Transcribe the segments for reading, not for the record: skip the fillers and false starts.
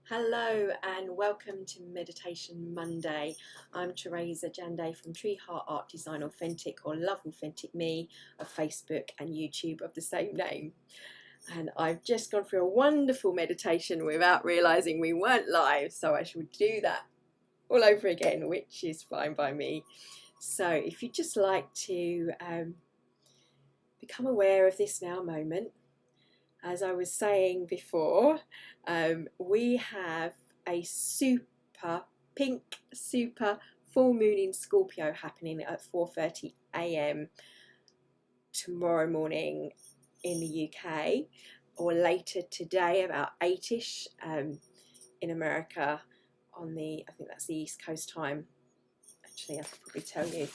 Hello and welcome to Meditation Monday. I'm Teresa Jande from Tree Heart Art Design Authentic, or Love Authentic Me, of Facebook and YouTube of the same name. And I've just gone through a wonderful meditation without realising we weren't live, so I shall do that all over again, which is fine by me. So if you'd just like to become aware of this now moment. As I was saying before, we have a pink super full moon in Scorpio happening at 4:30 a.m. tomorrow morning in the UK, or later today about 8ish in America on I think that's the East Coast time. Actually, I could probably tell you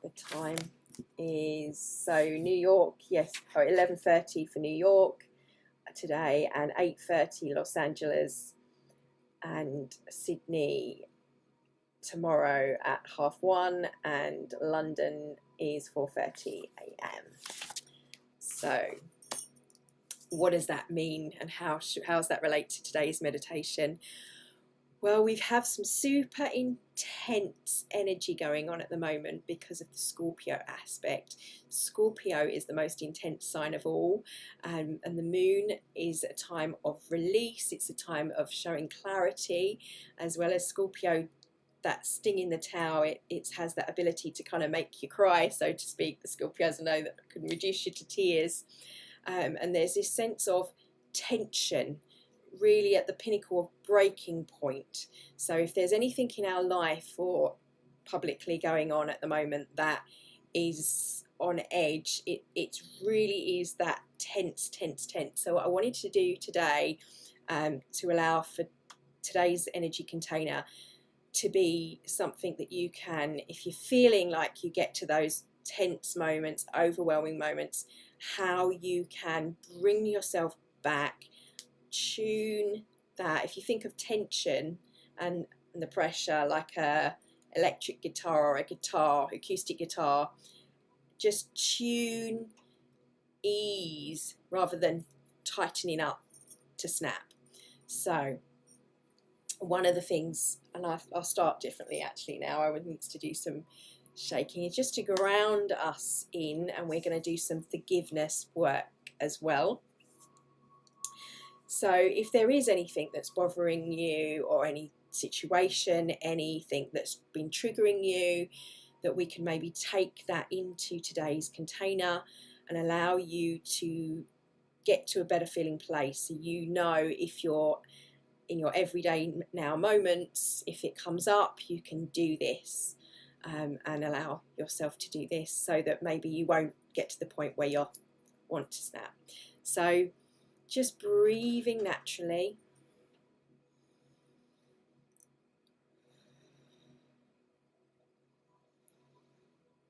the time is, so New York, yes, 11:30 for New York today, and 8:30 Los Angeles and Sydney tomorrow at 12:30, and London is 4:30 a.m. So what does that mean, and how does that relate to today's meditation? Well, we have some super intense energy going on at the moment because of the Scorpio aspect. Scorpio is the most intense sign of all, and the moon is a time of release. It's a time of showing clarity, as well as Scorpio, that sting in the tail, it has that ability to kind of make you cry, so to speak. The Scorpios know that can reduce you to tears, and there's this sense of tension, really at the pinnacle of breaking point. So if there's anything in our life or publicly going on at the moment that is on edge, it really is that tense. So what I wanted to do today, to allow for today's energy container to be something that you can, if you're feeling like you get to those tense moments, overwhelming moments, how you can bring yourself back, tune that. If you think of tension and the pressure like a electric guitar or a guitar, acoustic guitar, just tune ease rather than tightening up to snap. So one of the things, and I'll start differently actually now, I would need to do some shaking, is just to ground us in, and we're going to do some forgiveness work as well. So if there is anything that's bothering you, or any situation, anything that's been triggering you, that we can maybe take that into today's container and allow you to get to a better feeling place. So you know, if you're in your everyday now moments, if it comes up, you can do this, and allow yourself to do this, so that maybe you won't get to the point where you want to snap. So just breathing naturally.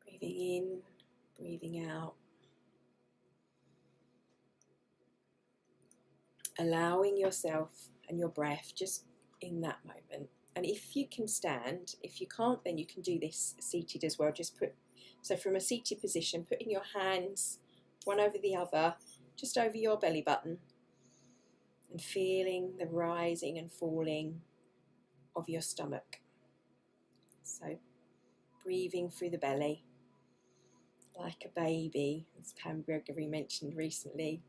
Breathing in, breathing out. Allowing yourself and your breath just in that moment. And if you can stand, if you can't, then you can do this seated as well. Just so from a seated position, putting your hands one over the other, just over your belly button, and feeling the rising and falling of your stomach. So breathing through the belly like a baby, as Pam Gregory mentioned recently.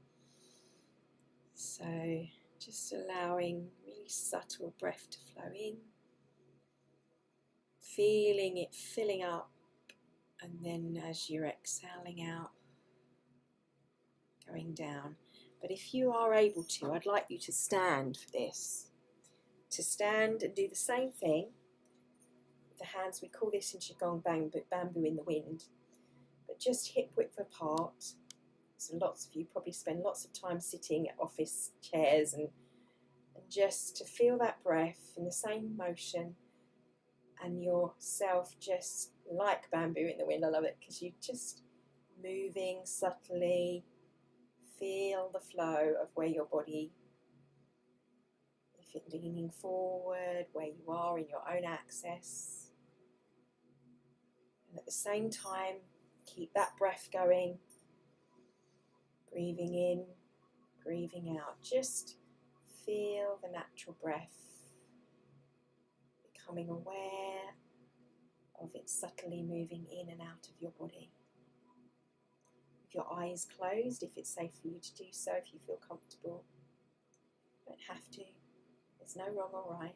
So just allowing really subtle breath to flow in, feeling it filling up, and then as you're exhaling out, going down. But if you are able to, I'd like you to stand for this. To stand and do the same thing with the hands. We call this in Qigong bamboo in the wind, but just hip width apart. So lots of you probably spend lots of time sitting at office chairs, and just to feel that breath in the same motion, and yourself just like bamboo in the wind. I love it because you're just moving subtly. Feel the flow of where your body, if it's leaning forward, where you are in your own access. And at the same time, keep that breath going. Breathing in, breathing out. Just Feel the natural breath, becoming aware of it subtly moving in and out of your body. With your eyes closed, if it's safe for you to do so, if you feel comfortable. You don't have to. There's no wrong or right.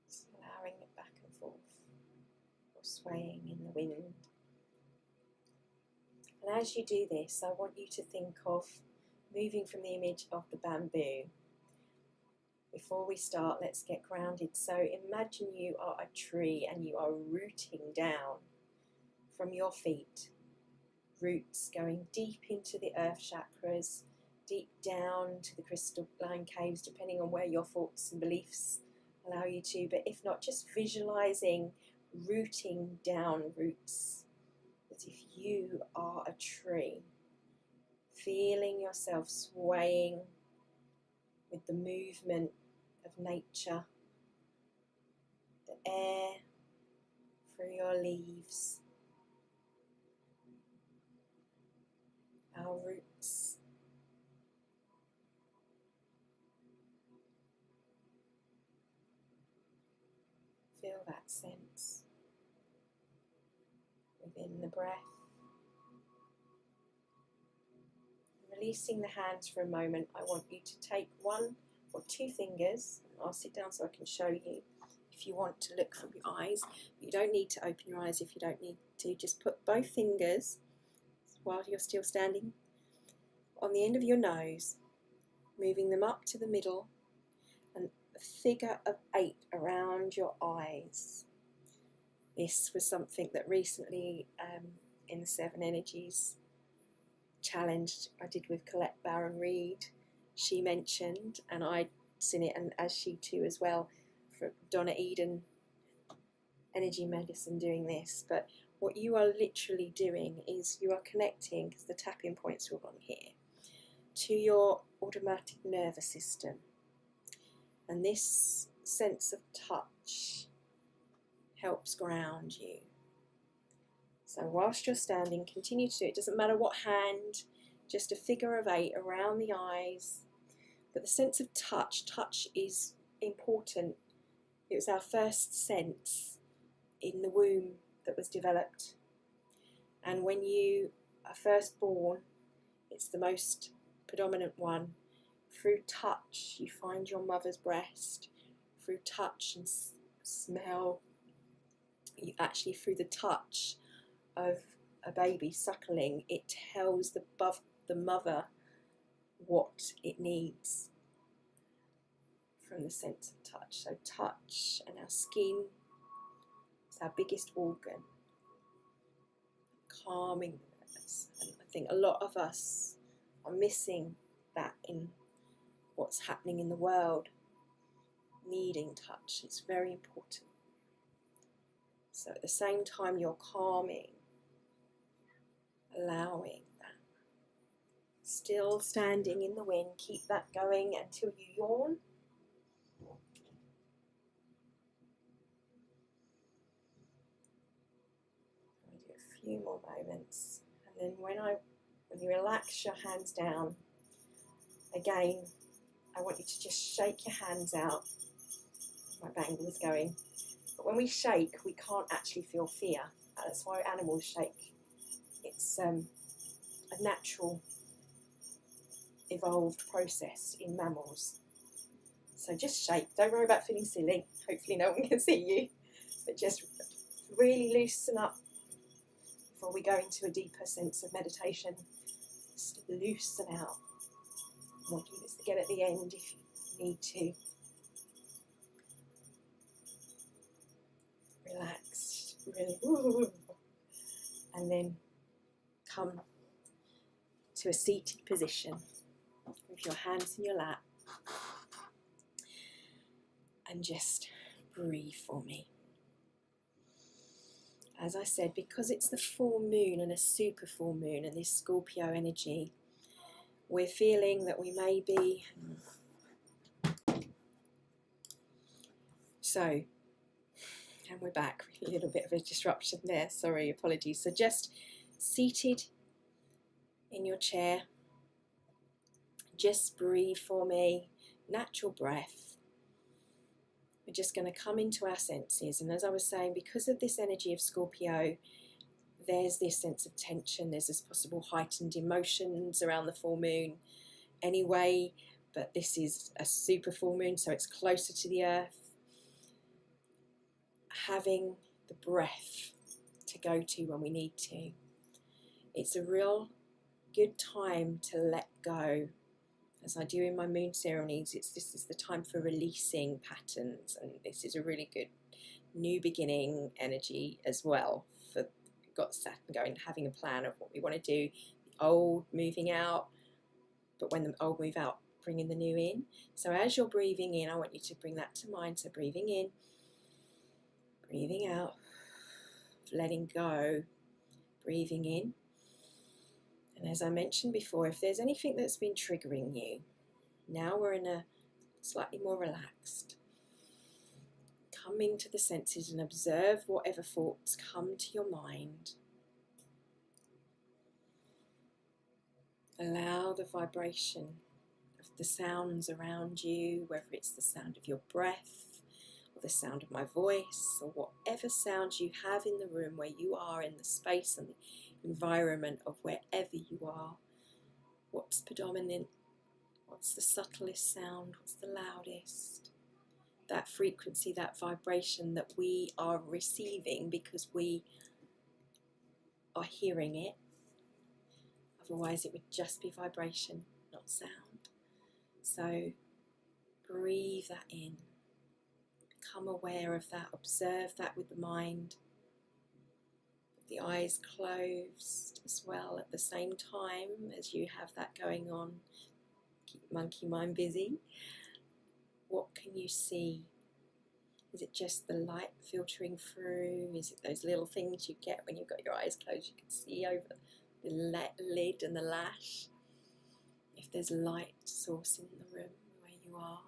Just allowing it back and forth, or swaying in the wind. And as you do this, I want you to think of moving from the image of the bamboo. Before we start, let's get grounded. So imagine you are a tree and you are rooting down from your feet. Roots going deep into the earth chakras, deep down to the crystalline caves, depending on where your thoughts and beliefs allow you to. But if not, just visualizing rooting down roots as if you are a tree. Feeling yourself swaying with the movement of nature, the air through your leaves, our roots. Feel that sense within the breath. Releasing the hands for a moment, I want you to take 1 or 2 fingers. I'll sit down so I can show you if you want to look from your eyes. You don't need to open your eyes if you don't need to. Just put both fingers, while you're still standing, on the end of your nose, moving them up to the middle, and a figure of 8 around your eyes. This was something that recently in the 7 Energies challenge I did with Colette Baron-Reid, she mentioned, and I'd seen it, and as she too as well, for Donna Eden Energy Medicine doing this. But what you are literally doing is you are connecting, because the tapping points are on here, to your automatic nervous system. And this sense of touch helps ground you. So whilst you're standing, continue to do it. It doesn't matter what hand, just a figure of 8 around the eyes. But the sense of touch is important. It was our first sense in the womb that was developed. And when you are first born, it's the most predominant one. Through touch, you find your mother's breast. Through touch and smell, you actually, through the touch of a baby suckling, it tells the mother what it needs from the sense of touch. So touch and our skin is our biggest organ, calming us. And I think a lot of us are missing that in what's happening in the world, needing touch. It's very important. So at the same time you're calming, allowing that. Still standing in the wind, keep that going until you yawn. I'll do a few more moments, and then when you relax your hands down, again, I want you to just shake your hands out. My bangle is going. But when we shake, we can't actually feel fear. That's why animals shake. It's a natural, evolved process in mammals. So just shake. Don't worry about feeling silly. Hopefully no one can see you. But just really loosen up before we go into a deeper sense of meditation. Just loosen out. We'll do this again at the end if you need to. Relaxed, really, and then come to a seated position with your hands in your lap, and just breathe for me. As I said, because it's the full moon and a super full moon and this Scorpio energy, we're feeling that we may be, so And we're back. A little bit of a disruption there. Sorry, apologies. So just seated in your chair, just breathe for me. Natural breath. We're just going to come into our senses. And as I was saying, because of this energy of Scorpio, there's this sense of tension. There's this possible heightened emotions around the full moon anyway. But this is a super full moon, so it's closer to the earth. Having the breath to go to when we need to. It's a real good time to let go. As I do in my moon ceremonies, this is the time for releasing patterns, and this is a really good new beginning energy as well. For got Saturn going, having a plan of what we want to do, the old moving out, but when the old move out, bringing the new in. So as you're breathing in, I want you to bring that to mind. So breathing in, breathing out, letting go, breathing in. And as I mentioned before, if there's anything that's been triggering you, now we're in a slightly more relaxed. Come into the senses and observe whatever thoughts come to your mind. Allow the vibration of the sounds around you, whether it's the sound of your breath, or the sound of my voice, or whatever sounds you have in the room where you are, in the space and the environment of wherever you are. What's predominant? What's the subtlest sound? What's the loudest? That frequency, that vibration that we are receiving because we are hearing it. Otherwise it would just be vibration, not sound. So breathe that in. Become aware of that. Observe that with the mind. The eyes closed as well at the same time as you have that going on. Keep monkey mind busy. What can you see? Is it just the light filtering through? Is it those little things you get when you've got your eyes closed? You can see over the lid and the lash. If there's light source in the room where you are.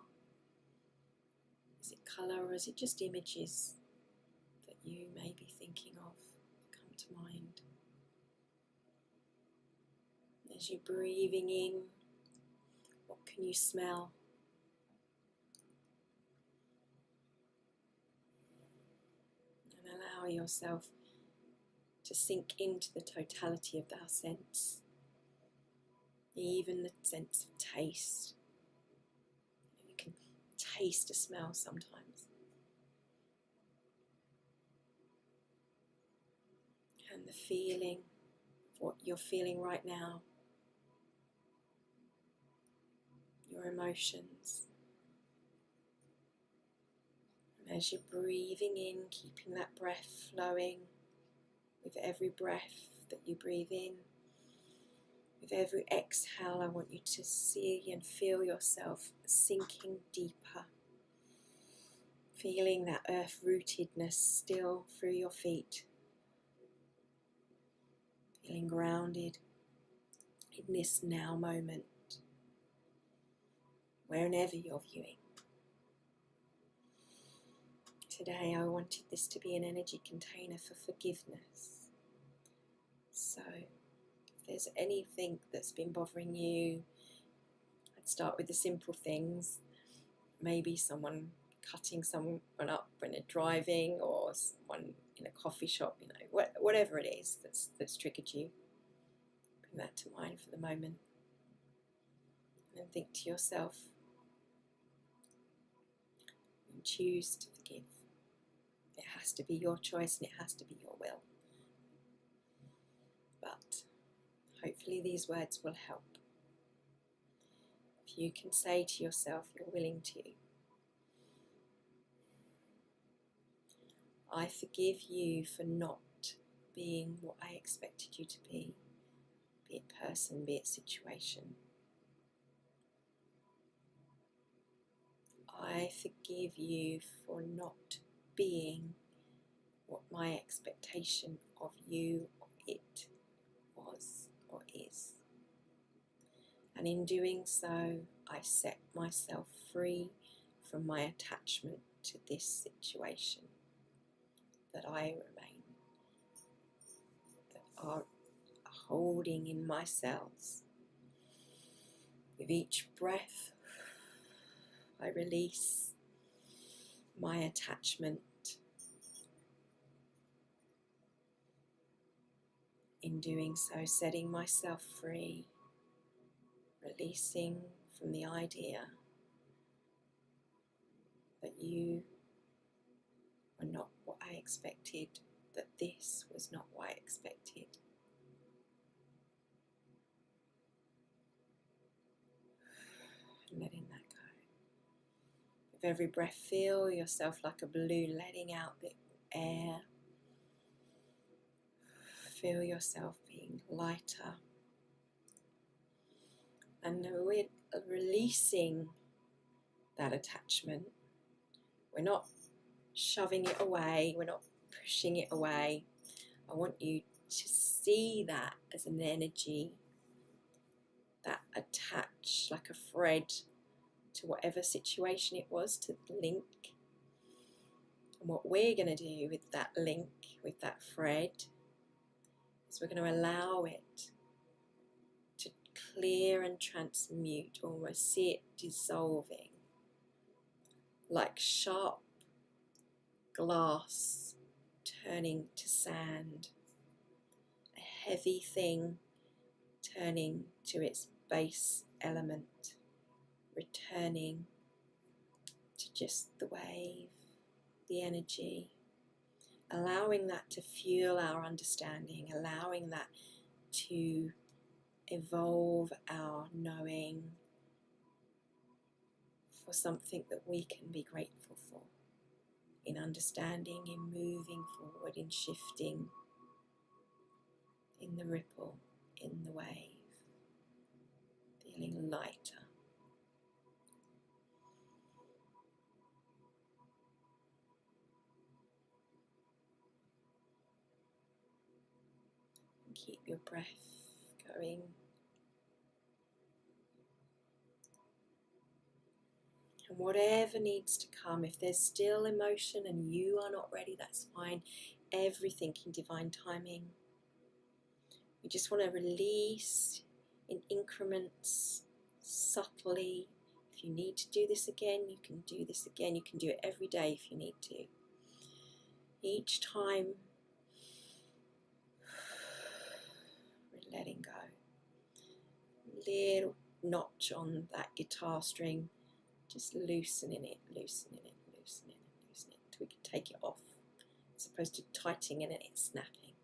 Is it colour, or is it just images that you may be thinking of come to mind? As you're breathing in, what can you smell? And allow yourself to sink into the totality of that sense, even the sense of taste. You can taste a smell sometimes. And the feeling of what you're feeling right now, your emotions. And as you're breathing in, keeping that breath flowing, with every breath that you breathe in, with every exhale, I want you to see and feel yourself sinking deeper, feeling that earth-rootedness still through your feet, feeling grounded in this now moment, wherever you're viewing. Today I wanted this to be an energy container for forgiveness. So if there's anything that's been bothering you, I'd start with the simple things. Maybe someone cutting someone up when they're driving, or someone in a coffee shop, whatever it is that's triggered you. Bring that to mind for the moment. And then think to yourself, and choose to forgive. It has to be your choice and it has to be your will. But hopefully these words will help. If you can say to yourself you're willing to, I forgive you for not being what I expected you to be it person, be it situation. I forgive you for not being what my expectation of you or it was or is. And in doing so, I set myself free from my attachment to this situation. that I remain, that are holding in my cells. With each breath, I release my attachment. In doing so, setting myself free, releasing from the idea that you were not what I expected, that this was not what I expected. And letting that go. With every breath, feel yourself like a balloon, letting out the air. Feel yourself being lighter. And we're releasing that attachment. We're not shoving it away, we're not pushing it away. I want you to see that as an energy that attached like a thread to whatever situation it was, to the link. And what we're going to do with that link, with that thread, is we're going to allow it to clear and transmute, almost see it dissolving, like sharp glass turning to sand, a heavy thing turning to its base element, returning to just the wave, the energy, allowing that to fuel our understanding, allowing that to evolve our knowing for something that we can be grateful for, in understanding, in moving forward, in shifting, in the ripple, in the wave, feeling lighter. And keep your breath going. And whatever needs to come, if there's still emotion and you are not ready, that's fine. Everything in divine timing. You just want to release in increments, subtly. If you need to do this again, you can do this again. You can do it every day if you need to. Each time, we're letting go. Little notch on that guitar string, just loosening it, loosening it, loosening it, loosening it, until we can take it off, as opposed to tightening it, it's snapping.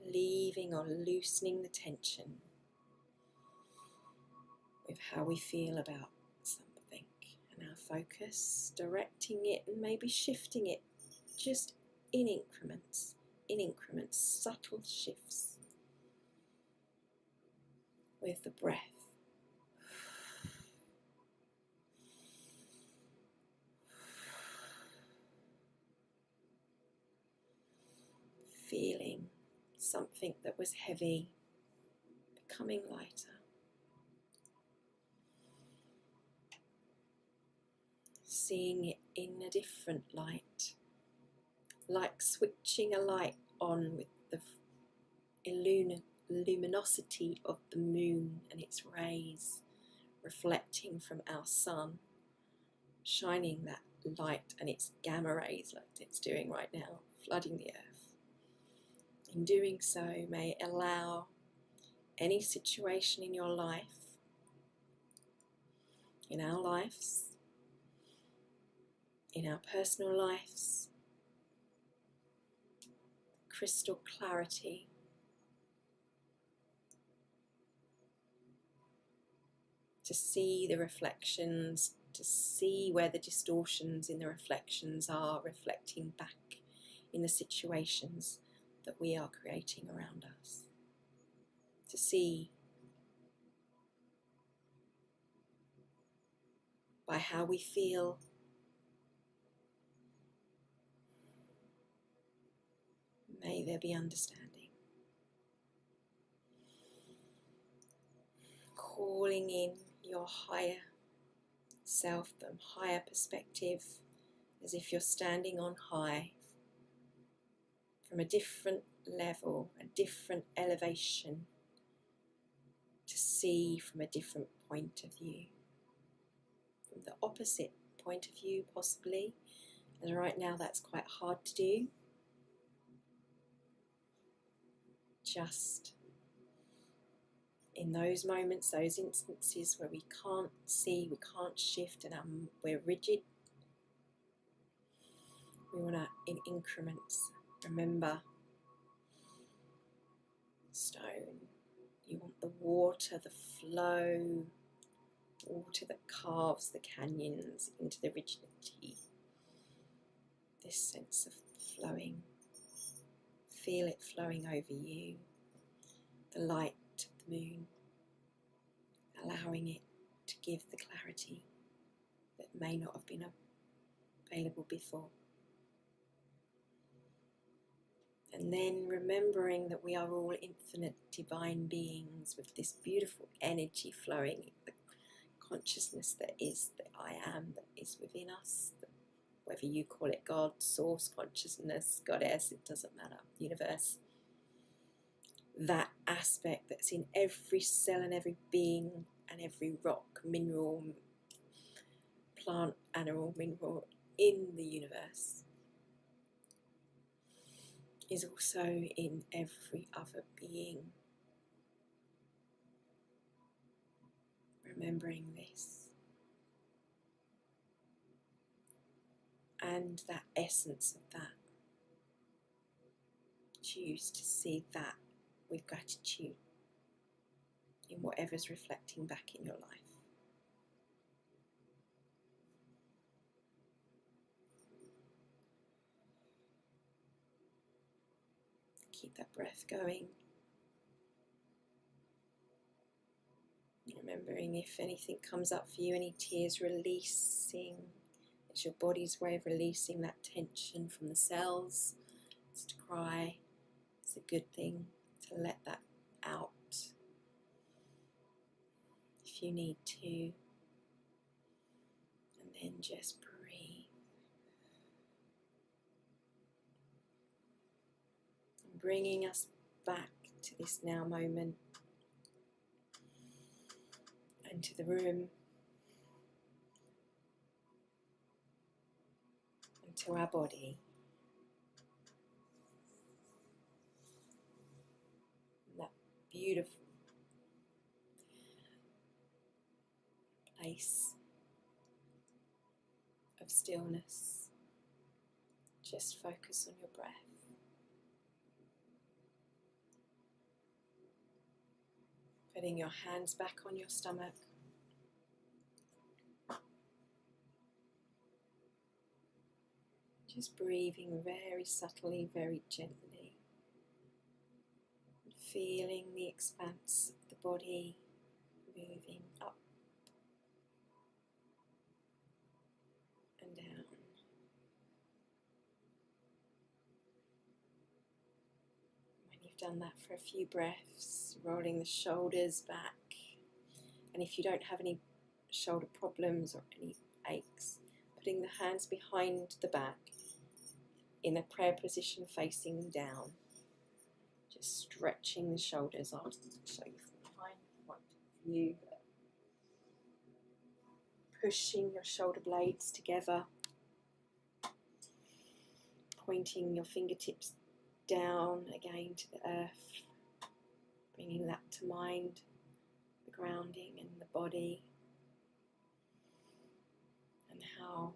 Relieving or loosening the tension with how we feel about something, and our focus, directing it and maybe shifting it just in increments, subtle shifts with the breath. Feeling something that was heavy becoming lighter. Seeing it in a different light, like switching a light on with the luminosity of the moon and its rays reflecting from our sun, shining that light and its gamma rays like it's doing right now, flooding the earth. In doing so, may it allow any situation in your life, in our lives, in our personal lives, crystal clarity, to see the reflections, to see where the distortions in the reflections are reflecting back in the situations that we are creating around us. To see by how we feel, may there be understanding. Calling in your higher self, the higher perspective, as if you're standing on high from a different level, a different elevation, to see from a different point of view, from the opposite point of view possibly, and right now that's quite hard to do. Just in those moments, those instances where we can't see, we can't shift, and we're rigid, we want to, in increments, remember, stone, you want the water, the flow, water that carves the canyons into the rigidity, this sense of flowing. Feel it flowing over you, the light of the moon, allowing it to give the clarity that may not have been available before. And then remembering that we are all infinite divine beings with this beautiful energy flowing, the consciousness that is the I am that is within us, whether you call it God, source, consciousness, goddess, it doesn't matter, universe. That aspect that's in every cell and every being and every rock, mineral, plant, animal, mineral in the universe is also in every other being. Remembering this. And that essence of that. Choose to see that with gratitude in whatever's reflecting back in your life. Keep that breath going. Remembering if anything comes up for you, any tears, releasing. It's your body's way of releasing that tension from the cells. It's to cry. It's a good thing to let that out if you need to. And then just breathe. And bringing us back to this now moment and to the room and to our body. And that beautiful place of stillness. Just focus on your breath. Putting your hands back on your stomach. Just breathing very subtly, very gently. And feeling the expanse of the body moving up and down. When you've done that for a few breaths, rolling the shoulders back. And if you don't have any shoulder problems or any aches, putting the hands behind the back in a prayer position facing down. Just stretching the shoulders. I'll show you from behind point of view. Pushing your shoulder blades together. Pointing your fingertips down again to the earth. Bringing that to mind. The grounding in the body. And how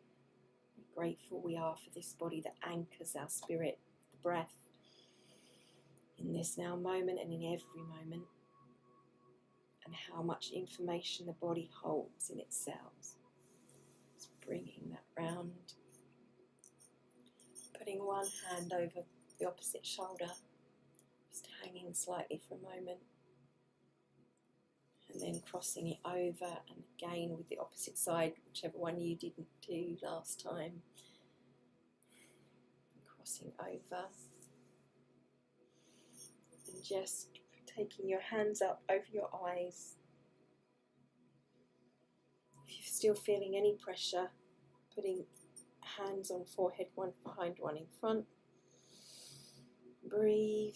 grateful we are for this body that anchors our spirit, the breath, in this now moment and in every moment, and how much information the body holds in its cells. Just bringing that round, putting one hand over the opposite shoulder, just hanging slightly for a moment, and then crossing it over, and again with the opposite side, whichever one you didn't do last time. And crossing over. And just taking your hands up over your eyes. If you're still feeling any pressure, putting Hands on forehead, one behind, one in front. Breathe.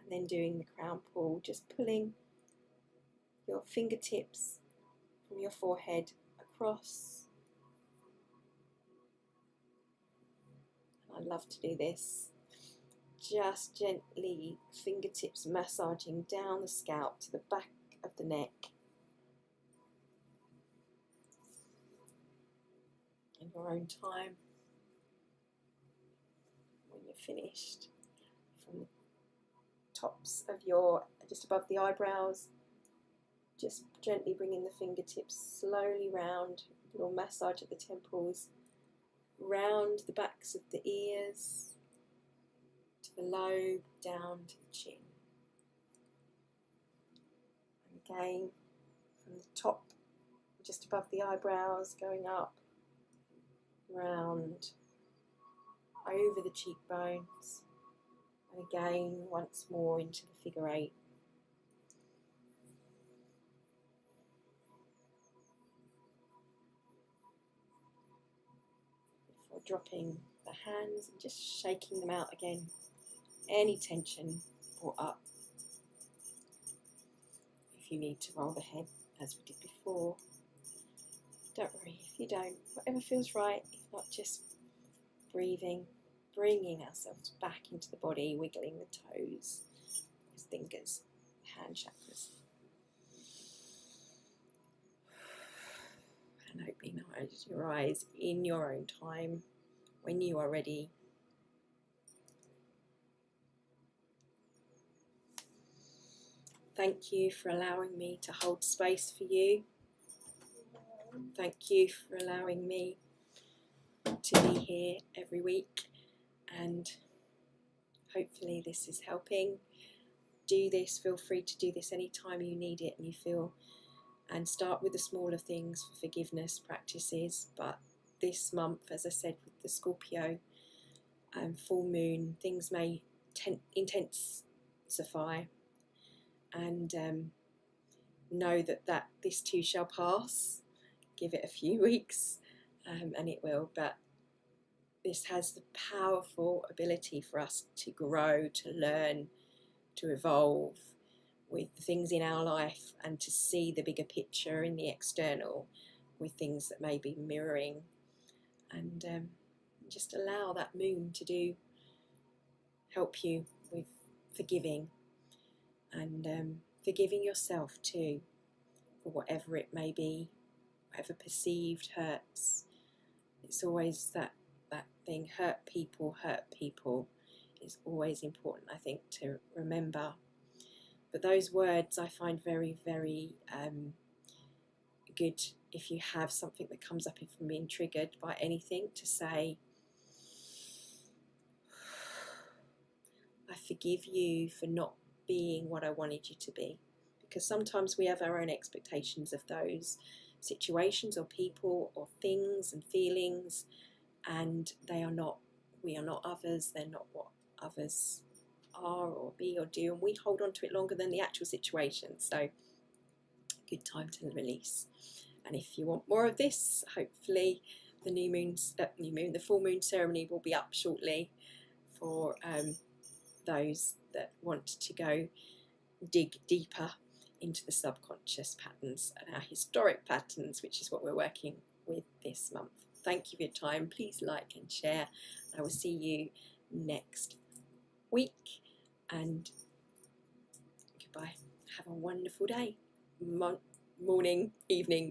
And then doing the crown pull, just pulling your fingertips from your forehead across. I love to do this. Just gently, fingertips massaging down the scalp to the back of the neck. In your own time. When you're finished, from the tops of your, just above the eyebrows, just gently bringing the fingertips slowly round, a little massage at the temples, round the backs of the ears, to the lobe, down to the chin. And again, from the top, just above the eyebrows, going up, round, over the cheekbones, and again, once more into the figure eight. Before dropping the hands and just shaking them out again. Any tension brought up. If you need to roll the head as we did before, don't worry if you don't. Whatever feels right, if not, just breathing, bringing ourselves back into the body, wiggling the toes, his fingers, hand chakras. And opening your eyes in your own time, when you are ready. Thank you for allowing me to hold space for you. Thank you for allowing me to be here every week, and hopefully this is helping. Do this, feel free to do this anytime you need it and you feel, and start with the smaller things for forgiveness practices. But this month, as I said, with the Scorpio and full moon, things may intensify, and know that this too shall pass. Give it a few weeks and it will, but this has the powerful ability for us to grow, to learn, to evolve with the things in our life, and to see the bigger picture in the external with things that may be mirroring, and just allow that moon to help you with forgiving, and forgiving yourself too for whatever it may be, whatever perceived hurts. It's always that thing, hurt people is always important, I think, to remember. But those words I find very, very good if you have something that comes up, if you're being triggered by anything, to say, I forgive you for not being what I wanted you to be. Because sometimes we have our own expectations of those situations or people or things and feelings, and we are not others, they're not what others are or be or do, and we hold on to it longer than the actual situation. So good time to release. And if you want more of this, hopefully the full moon ceremony will be up shortly for those that want to go dig deeper into the subconscious patterns and our historic patterns, which is what we're working with this month. Thank you for your time. Please like and share. I will see you next week, and goodbye. Have a wonderful day, morning, evening.